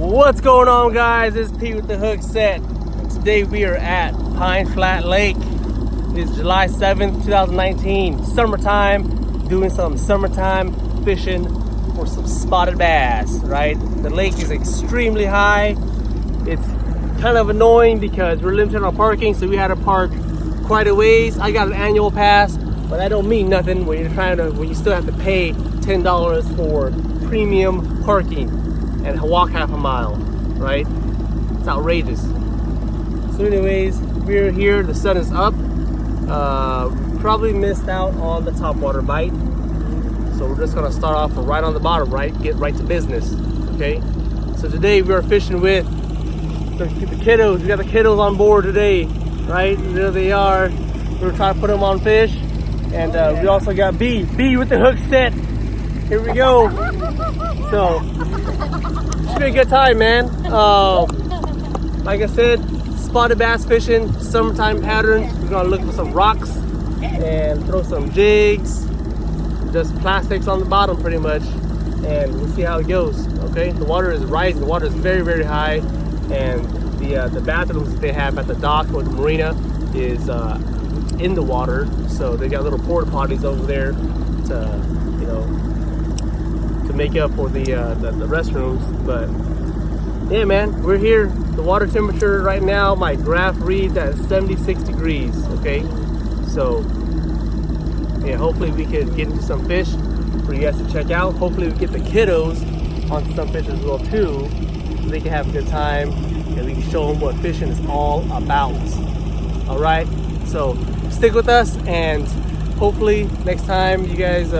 What's going on, guys? It's Pete with the Hook Set. And today we are at Pine Flat Lake. It is July 7th, 2019, summertime, doing some summertime fishing for some spotted bass, right? The lake is extremely high. It's kind of annoying because we're limited on parking, so we had to park quite a ways. I got an annual pass, but that don't mean nothing when you still have to pay $10 for premium parking and walk half a mile, right? It's outrageous. So anyways, we're here, the sun is up. Probably missed out on the topwater bite. So we're just gonna start off right on the bottom, right? Get right to business, okay? So today we are fishing with the kiddos. We got the kiddos on board today, right? There they are. We're trying to put them on fish. And we also got B with the Hook Set. Here we go. So, should be a good time, man. Like I said, spotted bass fishing, summertime patterns. We're gonna look for some rocks and throw some jigs, just plastics on the bottom pretty much, and we'll see how it goes, okay? The water is rising, the water is very, very high, and the bathrooms that they have at the dock or the marina is in the water, so they got little porta potties over there to, you know, to make up for the restrooms. But yeah, man, we're here. The water temperature right now, my graph reads at 76 degrees, okay? So yeah, hopefully we could get into some fish for you guys to check out. Hopefully we get the kiddos on some fish as well too, so they can have a good time and we can show them what fishing is all about. All right, so stick with us, and hopefully next time you guys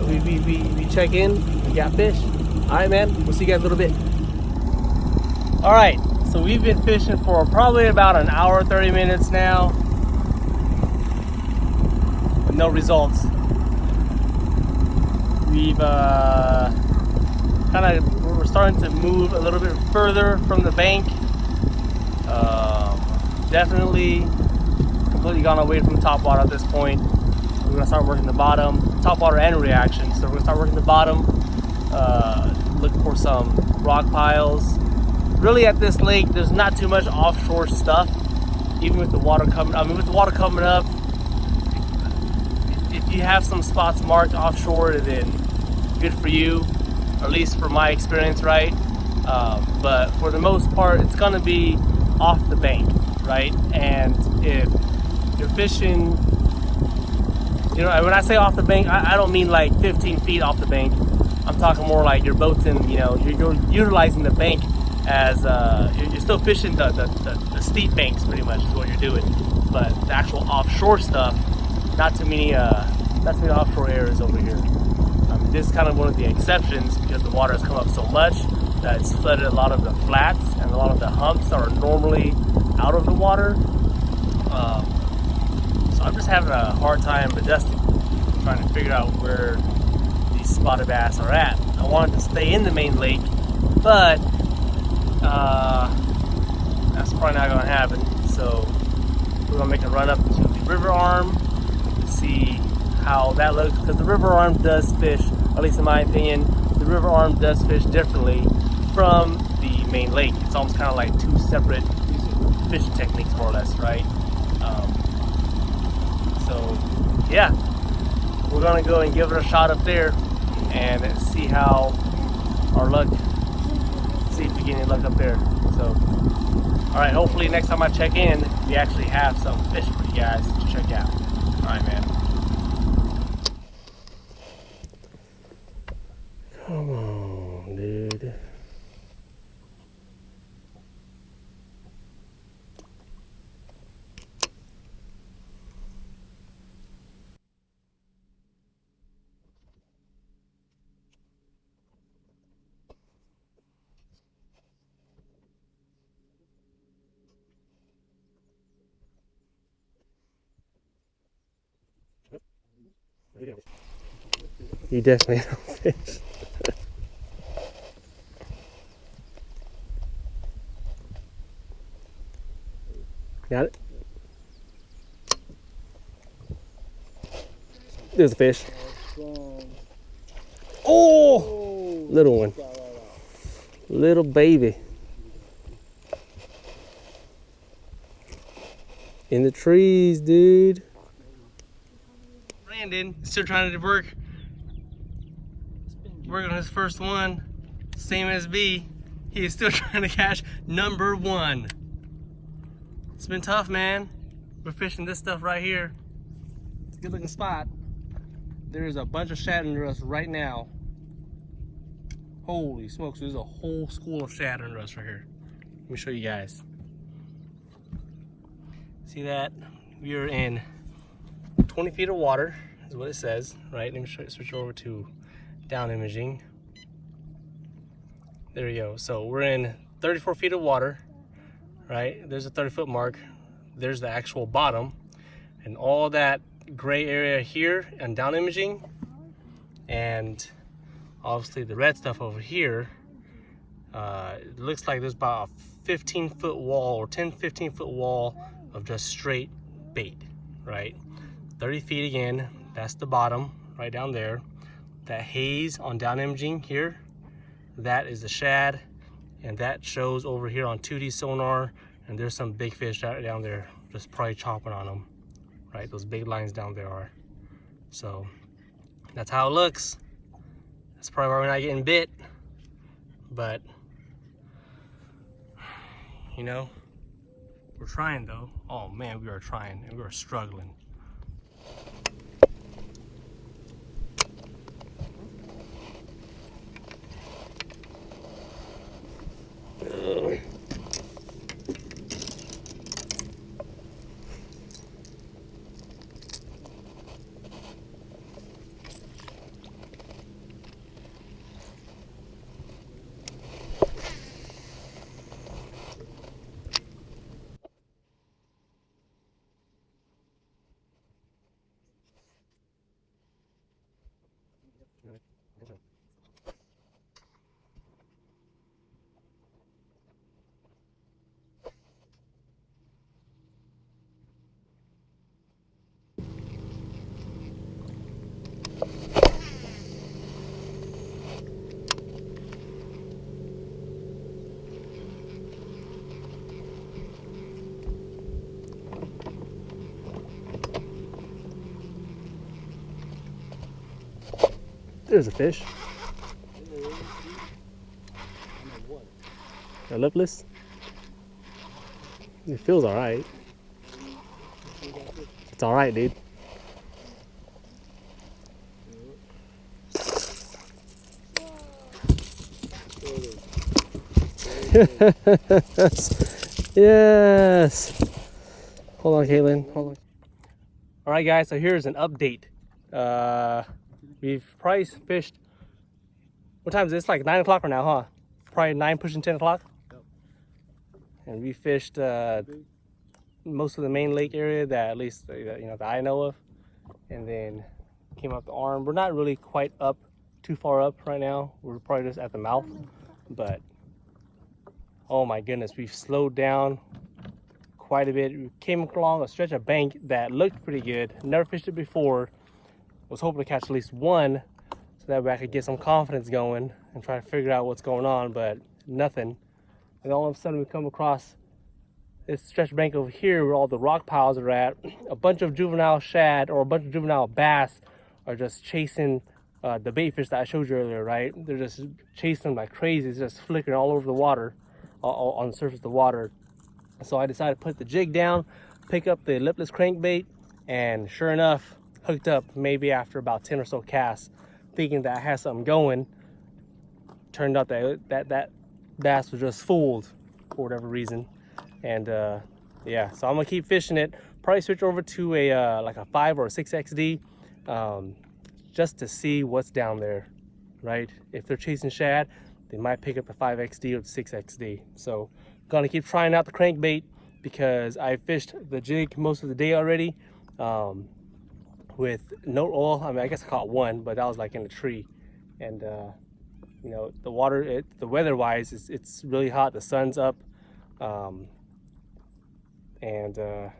we check in, we got fish. All right, man, we'll see you guys in a little bit. All right, so we've been fishing for probably about an hour, 30 minutes now, with no results. We've we're starting to move a little bit further from the bank. Definitely completely gone away from top water at this point. We're gonna start working the bottom, top water and reaction. So we're gonna start working the bottom, look for some rock piles. Really at this lake, there's not too much offshore stuff. Even with the water coming, with the water coming up, if you have some spots marked offshore, then good for you, or at least for my experience, right? But for the most part, it's gonna be off the bank, right? And if you're fishing, you know, when I say off the bank, I don't mean like 15 feet off the bank. I'm talking more like your boat's in, you know, you're utilizing the bank as, you're still fishing the steep banks pretty much is what you're doing. But the actual offshore stuff, not too many offshore areas over here. This is kind of one of the exceptions because the water has come up so much that it's flooded a lot of the flats, and a lot of the humps are normally out of the water. So I'm just having a hard time adjusting, trying to figure out where these spotted bass are at. I wanted to stay in the main lake, but that's probably not gonna happen. So we're gonna make a run up to the river arm to see how that looks, because the river arm does fish, at least in my opinion, the river arm does fish differently from the main lake. It's almost kind of like two separate fishing techniques, more or less, right? So yeah, we're gonna go and give it a shot up there and see how our luck, see if we get any luck up there. So all right, hopefully next time I check in, we actually have some fish for you guys to check out. All right, man. Come on, dude. You definitely have fish. Got it? There's a fish. Oh! Little one. Little baby. In the trees, dude. Brandon is still trying to work on his first one. Same as B. He is still trying to catch number 1. It's been tough, man. We're fishing this stuff right here. It's a good looking spot. There's a bunch of shad under us right now. Holy smokes, there's a whole school of shad under us right here. Let me show you guys. See that? We are in 20 feet of water, is what it says, right? Let me switch over to down imaging. There we go. So we're in 34 feet of water, right? There's a 30-foot mark. There's the actual bottom. And all that gray area here and down imaging, and obviously the red stuff over here, it looks like there's about a 15-foot wall or 10-15-foot wall of just straight bait, right? 30 feet again, that's the bottom right down there. That haze on down imaging here, that is the shad, and that shows over here on 2D sonar, and there's some big fish down there just probably chomping on them, right? Those big lines down there are. So that's how it looks. That's probably why we're not getting bit, but you know, we're trying though. Oh man, we are trying and we are struggling. There's a fish. A lipless. It feels all right. It's all right, dude. Yes. Hold on, Caitlin. Hold on. All right, guys. So here's an update. We've probably fished. What time is it? It's like 9 o'clock right now, huh? Probably 9 pushing 10 o'clock. Yep. And we fished most of the main lake area that at least that I know of, and then came up the arm. We're not really quite up, too far up right now. We're probably just at the mouth, but oh my goodness, we've slowed down quite a bit. We came along a stretch of bank that looked pretty good. Never fished it before. Was hoping to catch at least one so that way I could get some confidence going and try to figure out what's going on, but nothing. And all of a sudden we come across this stretch bank over here where all the rock piles are at. A bunch of juvenile shad or a bunch of juvenile bass are just chasing the bait fish that I showed you earlier, right? They're just chasing them like crazy. It's just flickering all over the water, on the surface of the water. So I decided to put the jig down, pick up the lipless crankbait, and sure enough, hooked up maybe after about 10 or so casts, thinking that I had something going. Turned out that bass was just fooled for whatever reason. And yeah, so I'm gonna keep fishing it. Probably switch over to a like a 5 or a 6 XD, just to see what's down there, right? If they're chasing shad, they might pick up the 5 XD or the 6 XD. So gonna keep trying out the crankbait because I fished the jig most of the day already. With no oil. I mean, I guess I caught one, but that was like in a tree. And you know, the water, the weather wise, it's really hot. The sun's up, and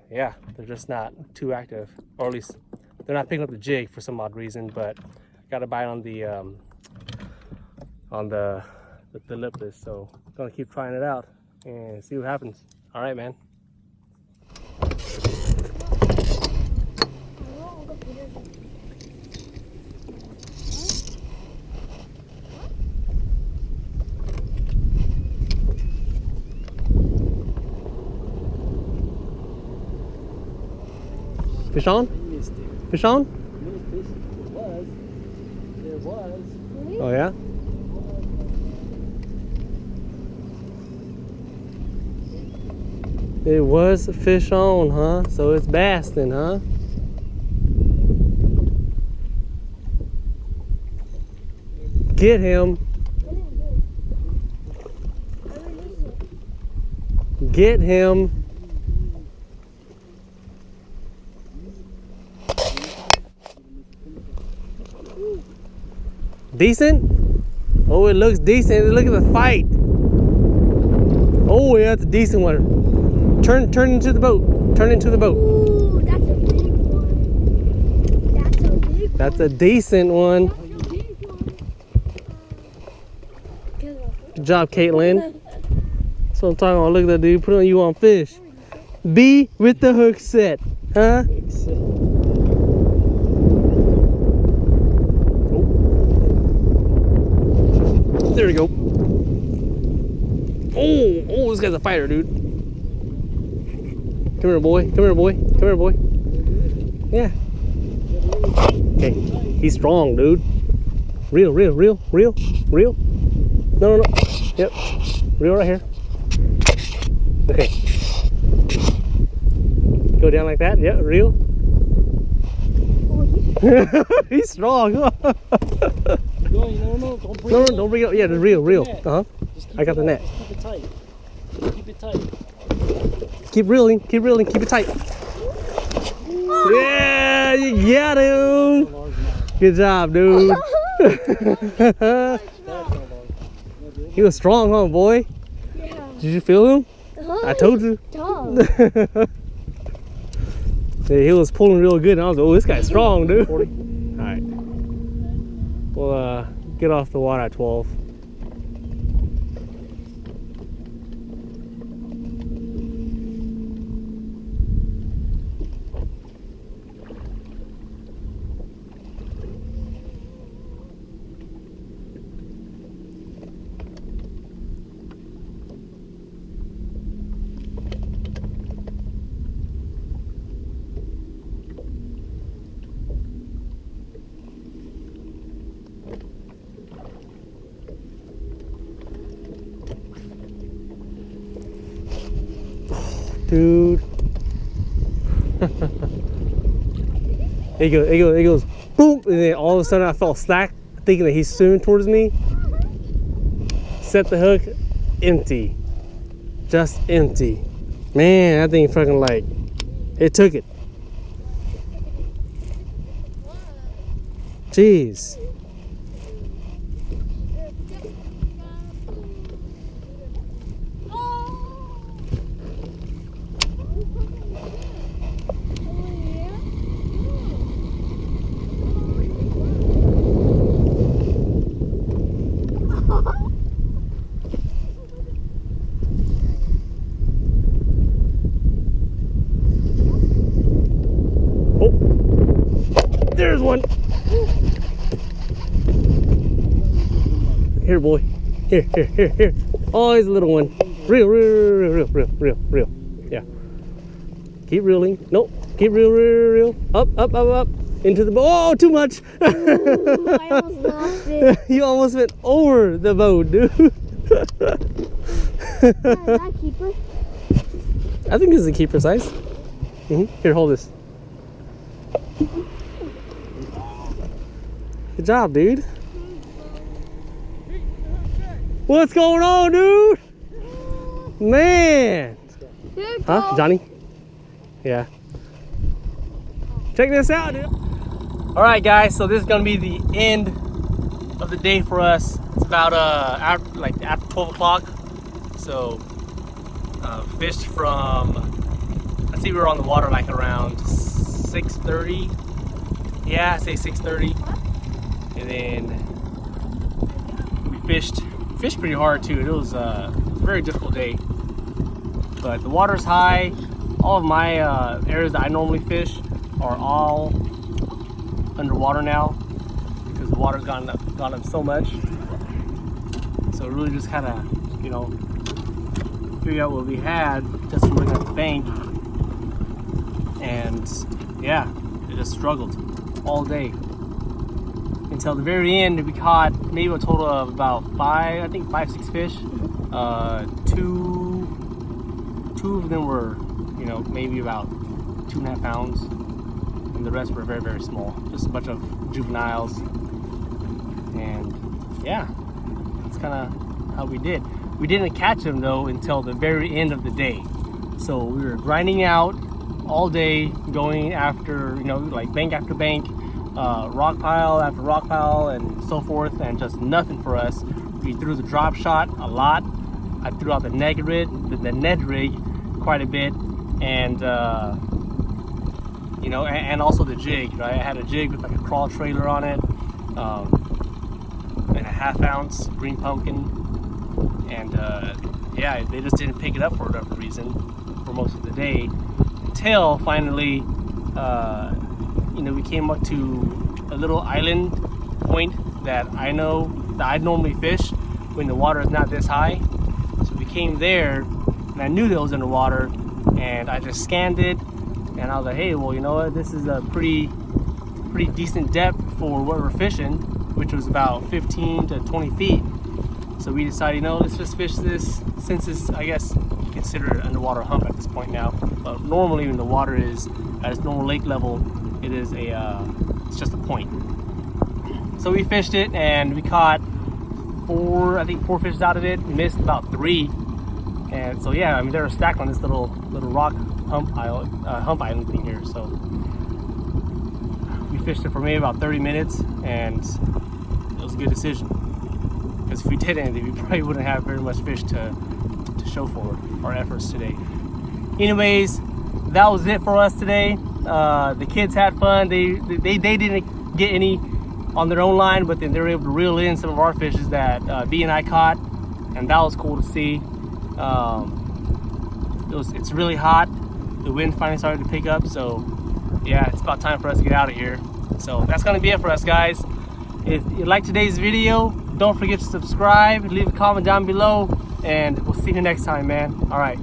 yeah, they're just not too active, or at least they're not picking up the jig for some odd reason. But I got a bite on the the lipless. So gonna keep trying it out and see what happens. All right, man. Fish on? Fish on? There was. Oh yeah? It was a fish on, huh? So it's bass then, huh? Get him. Get him. Decent? Oh, it looks decent. Look at the fight. Oh, yeah, that's a decent one. Turn into the boat. Turn into the boat. Ooh, that's a big one. That's a big one. That's a decent one. That's a big one. Good job, Caitlin. That's what I'm talking about. Look at that dude. Putting you on fish. Be with the hook set. Huh? There we go. Oh, this guy's a fighter, dude. Come here, boy. Come here, boy. Come here, boy. Yeah. Okay. He's strong, dude. Reel. No. Yep. Reel right here. Okay. Go down like that. Yeah, reel. He's strong. No, don't bring it up. Don't bring it up. Yeah, the reel. Uh-huh. I got the net. Just keep it tight. Keep it tight. Keep reeling, keep it tight. Yeah, you got him. Good job, dude. He was strong, huh, boy? Yeah. Did you feel him? I told you. Yeah, he was pulling real good, and I was like, oh, this guy's strong, dude. 40. All right. We'll get off the water at 12. Dude. It goes, boom, and then all of a sudden I felt slack, thinking that he's swimming towards me. Set the hook, empty. Just empty. Man, that thing fucking like, it took it. Jeez. There's one. Here, boy. Here. Oh, he's a little one. Reel. Yeah. Keep reeling. Nope. Keep reel. Up. Into the boat. Oh, too much. Ooh, I almost lost it. You almost went over the boat, dude. Is that a keeper? I think this is a keeper size. Here, hold this. Good job, dude. What's going on, dude? Man. Huh, Johnny? Yeah. Check this out, dude. All right, guys. So this is gonna be the end of the day for us. It's about after 12 o'clock. So fished from. I see we were on the water like around 6:30. Yeah, I say 6:30. And then we fished fished pretty hard too. It was a very difficult day, but the water's high. All of my areas that I normally fish are all underwater now because the water's gone up so much. So really just kind of, you know, figure out what we had just from looking at the bank, and yeah, it just struggled all day until the very end. We caught maybe a total of about 5-6 fish. Two of them were, you know, maybe about 2.5 pounds, and the rest were very, very small, just a bunch of juveniles. And yeah, that's kind of how we did. We didn't catch them though until the very end of the day. So we were grinding out all day, going after, you know, like bank after bank, rock pile after rock pile, and so forth, and just nothing for us. We threw the drop shot a lot. I threw out the Ned rig quite a bit, and you know, and also the jig. Right, I had a jig with like a crawl trailer on it, and a 1/2 ounce green pumpkin. And yeah, they just didn't pick it up for whatever reason for most of the day, until finally, you know, we came up to a little island point that I know that I normally fish when the water is not this high. So we came there, and I knew that it was underwater, and I just scanned it, and I was like, hey, well, you know what, this is a pretty decent depth for what we're fishing, which was about 15 to 20 feet. So we decided, you know, let's just fish this, since it's, I guess, considered an underwater hump at this point now. But normally when the water is at its normal lake level, it is it's just a point. So we fished it, and we caught 4 fish out of it, missed about 3. And so yeah, I mean, they were stacked on this little rock hump island thing here. So we fished it for maybe about 30 minutes, and it was a good decision. Because if we didn't, we probably wouldn't have very much fish to show for our efforts today. Anyways, that was it for us today. The kids had fun. They didn't get any on their own line, but then they were able to reel in some of our fishes that B and I caught, and that was cool to see. It's really hot. The wind finally started to pick up, so yeah, it's about time for us to get out of here. So that's gonna be it for us, guys. If you like today's video, don't forget to subscribe, leave a comment down below, and we'll see you next time, man. All right.